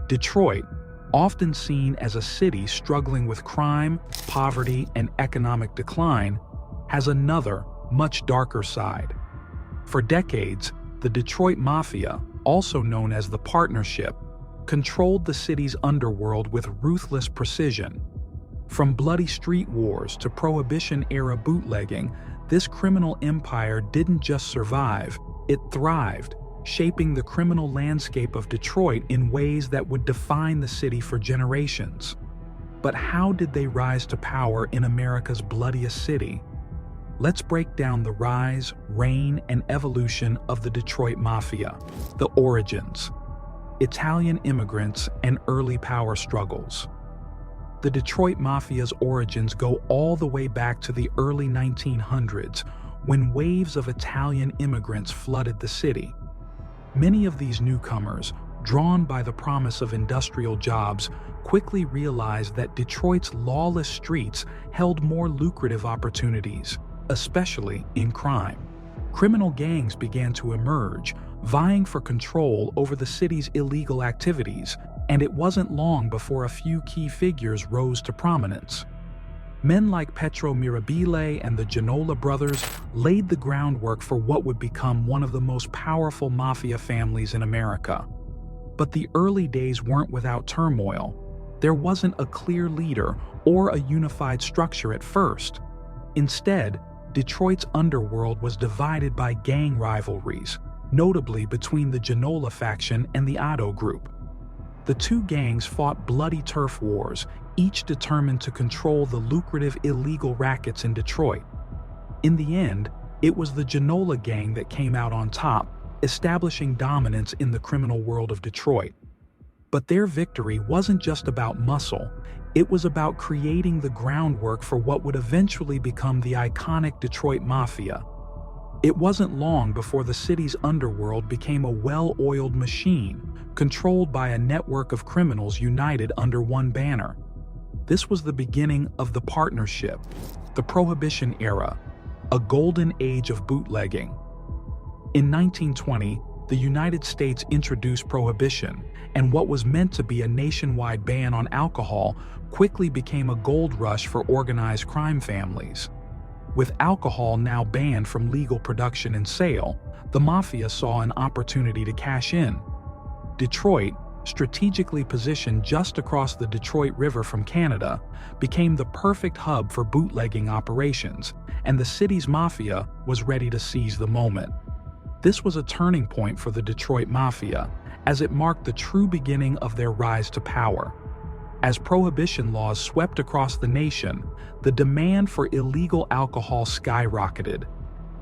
Detroit, often seen as a city struggling with crime, poverty, and economic decline, has another, much darker side. For decades, the Detroit Mafia, also known as the Partnership, controlled the city's underworld with ruthless precision. From bloody street wars to Prohibition-era bootlegging, this criminal empire didn't just survive, it thrived, shaping the criminal landscape of Detroit in ways that would define the city for generations. But how did they rise to power in America's bloodiest city? Let's break down the rise, reign, and evolution of the Detroit Mafia. The origins: Italian immigrants and early power struggles. The Detroit Mafia's origins go all the way back to the early 1900s, when waves of Italian immigrants flooded the city. Many of these newcomers, drawn by the promise of industrial jobs, quickly realized that Detroit's lawless streets held more lucrative opportunities, especially in crime. Criminal gangs began to emerge, vying for control over the city's illegal activities, and it wasn't long before a few key figures rose to prominence. Men like Pietro Mirabile and the Genola brothers laid the groundwork for what would become one of the most powerful mafia families in America. But the early days weren't without turmoil. There wasn't a clear leader or a unified structure at first. Instead, Detroit's underworld was divided by gang rivalries, notably between the Genola faction and the Otto group. The two gangs fought bloody turf wars, each determined to control the lucrative illegal rackets in Detroit. In the end, it was the Genola gang that came out on top, establishing dominance in the criminal world of Detroit. But their victory wasn't just about muscle, it was about creating the groundwork for what would eventually become the iconic Detroit Mafia. It wasn't long before the city's underworld became a well-oiled machine, controlled by a network of criminals united under one banner. This was the beginning of the Partnership, the Prohibition-era, a golden age of bootlegging. In 1920, the United States introduced Prohibition, and what was meant to be a nationwide ban on alcohol quickly became a gold rush for organized crime families. With alcohol now banned from legal production and sale, the Mafia saw an opportunity to cash in. Detroit, strategically positioned just across the Detroit River from Canada, became the perfect hub for bootlegging operations, and the city's Mafia was ready to seize the moment. This was a turning point for the Detroit Mafia, as it marked the true beginning of their rise to power. As prohibition laws swept across the nation, the demand for illegal alcohol skyrocketed.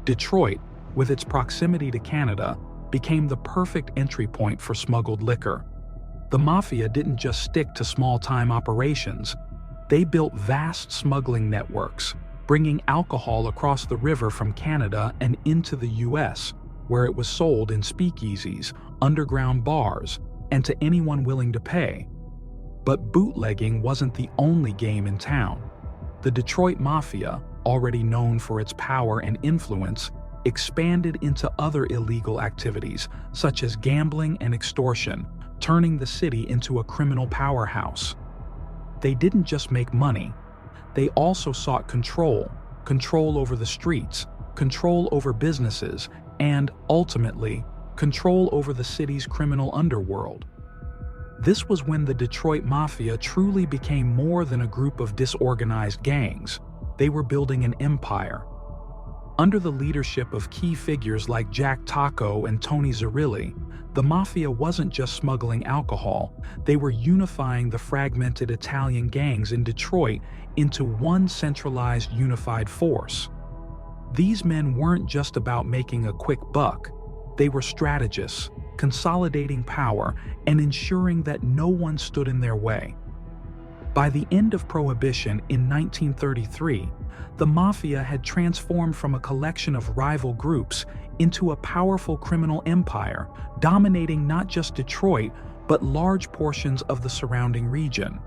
Detroit, with its proximity to Canada, became the perfect entry point for smuggled liquor. The Mafia didn't just stick to small-time operations. They built vast smuggling networks, bringing alcohol across the river from Canada and into the U.S., where it was sold in speakeasies, underground bars, and to anyone willing to pay. But bootlegging wasn't the only game in town. The Detroit Mafia, already known for its power and influence, expanded into other illegal activities, such as gambling and extortion, turning the city into a criminal powerhouse. They didn't just make money. They also sought control over the streets, control over businesses, and, ultimately, control over the city's criminal underworld. This was when the Detroit Mafia truly became more than a group of disorganized gangs. They were building an empire. Under the leadership of key figures like Jack Tacco and Tony Zerilli, the Mafia wasn't just smuggling alcohol, they were unifying the fragmented Italian gangs in Detroit into one centralized, unified force. These men weren't just about making a quick buck. They were strategists, consolidating power and ensuring that no one stood in their way. By the end of Prohibition in 1933, the Mafia had transformed from a collection of rival groups into a powerful criminal empire, dominating not just Detroit, but large portions of the surrounding region.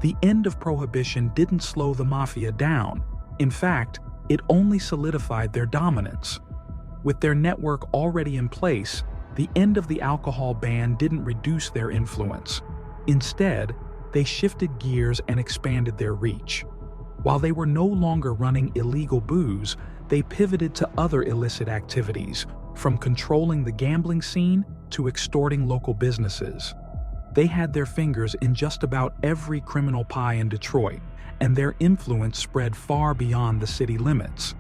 The end of Prohibition didn't slow the Mafia down. In fact, it only solidified their dominance. With their network already in place, the end of the alcohol ban didn't reduce their influence. Instead, they shifted gears and expanded their reach. While they were no longer running illegal booze, they pivoted to other illicit activities, from controlling the gambling scene to extorting local businesses. They had their fingers in just about every criminal pie in Detroit, and their influence spread far beyond the city limits.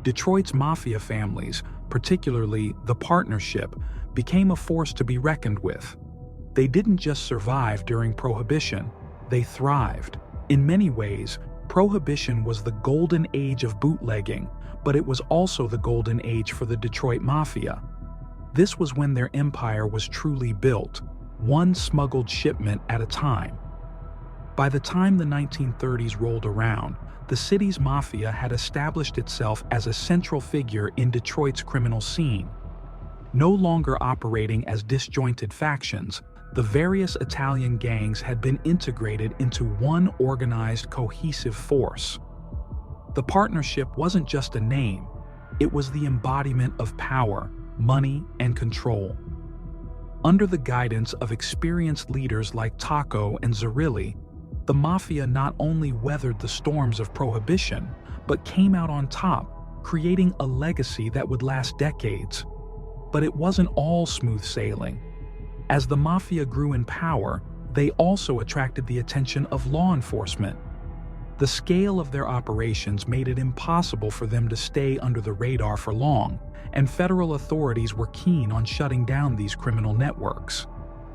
Detroit's mafia families, particularly the Partnership, became a force to be reckoned with. They didn't just survive during Prohibition, they thrived. In many ways, Prohibition was the golden age of bootlegging, but it was also the golden age for the Detroit Mafia. This was when their empire was truly built, one smuggled shipment at a time. By the time the 1930s rolled around, the city's mafia had established itself as a central figure in Detroit's criminal scene. No longer operating as disjointed factions, the various Italian gangs had been integrated into one organized, cohesive force. The Partnership wasn't just a name, it was the embodiment of power, money, and control. Under the guidance of experienced leaders like Taco and Zerilli, the Mafia not only weathered the storms of Prohibition, but came out on top, creating a legacy that would last decades. But it wasn't all smooth sailing. As the Mafia grew in power, they also attracted the attention of law enforcement. The scale of their operations made it impossible for them to stay under the radar for long, and federal authorities were keen on shutting down these criminal networks.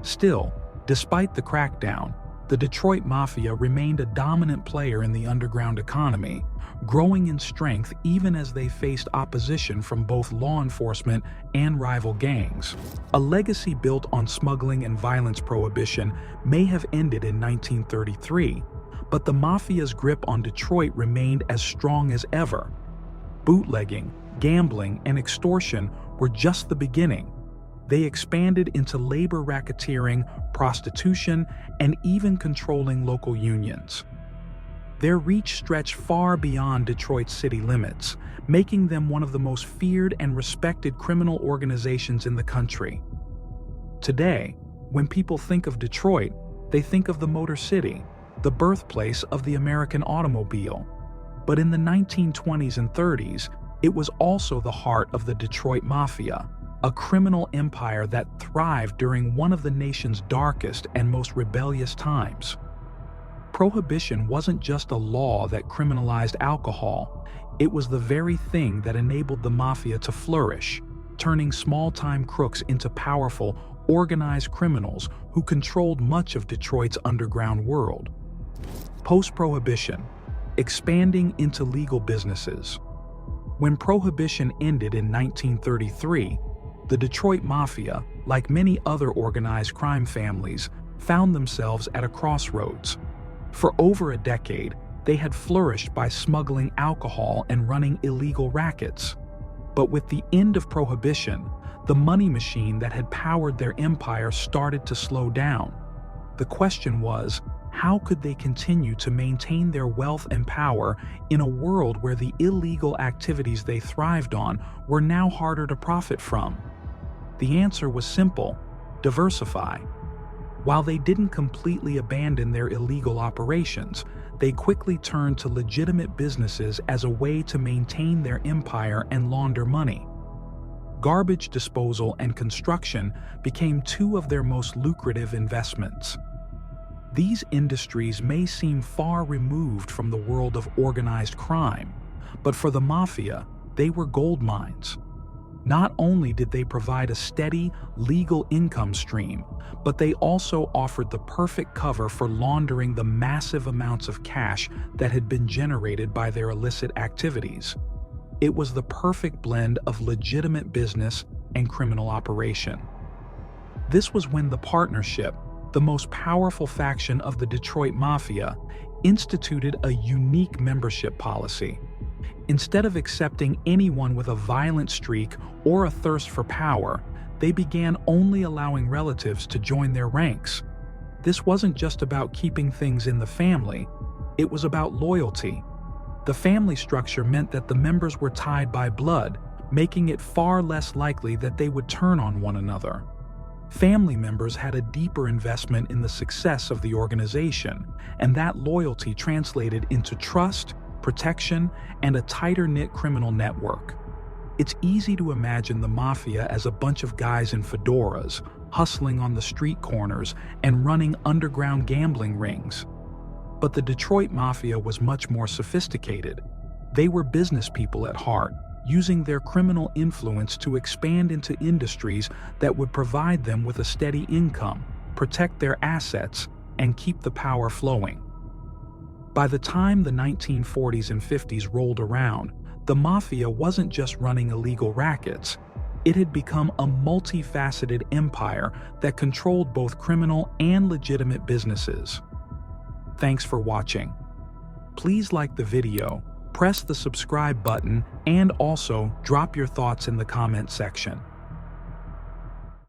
Still, despite the crackdown, the Detroit Mafia remained a dominant player in the underground economy, growing in strength even as they faced opposition from both law enforcement and rival gangs. A legacy built on smuggling and violence prohibition may have ended in 1933, but the Mafia's grip on Detroit remained as strong as ever. Bootlegging, gambling, and extortion were just the beginning. They expanded into labor racketeering, prostitution, and even controlling local unions. Their reach stretched far beyond Detroit's city limits, making them one of the most feared and respected criminal organizations in the country. Today, when people think of Detroit, they think of the Motor City, the birthplace of the American automobile. But in the 1920s and 30s, it was also the heart of the Detroit Mafia, a criminal empire that thrived during one of the nation's darkest and most rebellious times. Prohibition wasn't just a law that criminalized alcohol, it was the very thing that enabled the Mafia to flourish, turning small-time crooks into powerful, organized criminals who controlled much of Detroit's underground world. Post-Prohibition, expanding into legal businesses. When Prohibition ended in 1933, the Detroit Mafia, like many other organized crime families, found themselves at a crossroads. For over a decade, they had flourished by smuggling alcohol and running illegal rackets. But with the end of Prohibition, the money machine that had powered their empire started to slow down. The question was, how could they continue to maintain their wealth and power in a world where the illegal activities they thrived on were now harder to profit from? The answer was simple: diversify. While they didn't completely abandon their illegal operations, they quickly turned to legitimate businesses as a way to maintain their empire and launder money. Garbage disposal and construction became two of their most lucrative investments. These industries may seem far removed from the world of organized crime, but for the Mafia, they were gold mines. Not only did they provide a steady, legal income stream, but they also offered the perfect cover for laundering the massive amounts of cash that had been generated by their illicit activities. It was the perfect blend of legitimate business and criminal operation. This was when the Partnership, the most powerful faction of the Detroit Mafia, instituted a unique membership policy. Instead of accepting anyone with a violent streak or a thirst for power, they began only allowing relatives to join their ranks. This wasn't just about keeping things in the family, it was about loyalty. The family structure meant that the members were tied by blood, making it far less likely that they would turn on one another. Family members had a deeper investment in the success of the organization, and that loyalty translated into trust, protection, and a tighter-knit criminal network. It's easy to imagine the mafia as a bunch of guys in fedoras, hustling on the street corners and running underground gambling rings. But the Detroit Mafia was much more sophisticated. They were business people at heart, using their criminal influence to expand into industries that would provide them with a steady income, protect their assets, and keep the power flowing. By the time the 1940s and 50s rolled around, the mafia wasn't just running illegal rackets. It had become a multifaceted empire that controlled both criminal and legitimate businesses. Thanks for watching. Please like the video, press the subscribe button, and also drop your thoughts in the comment section.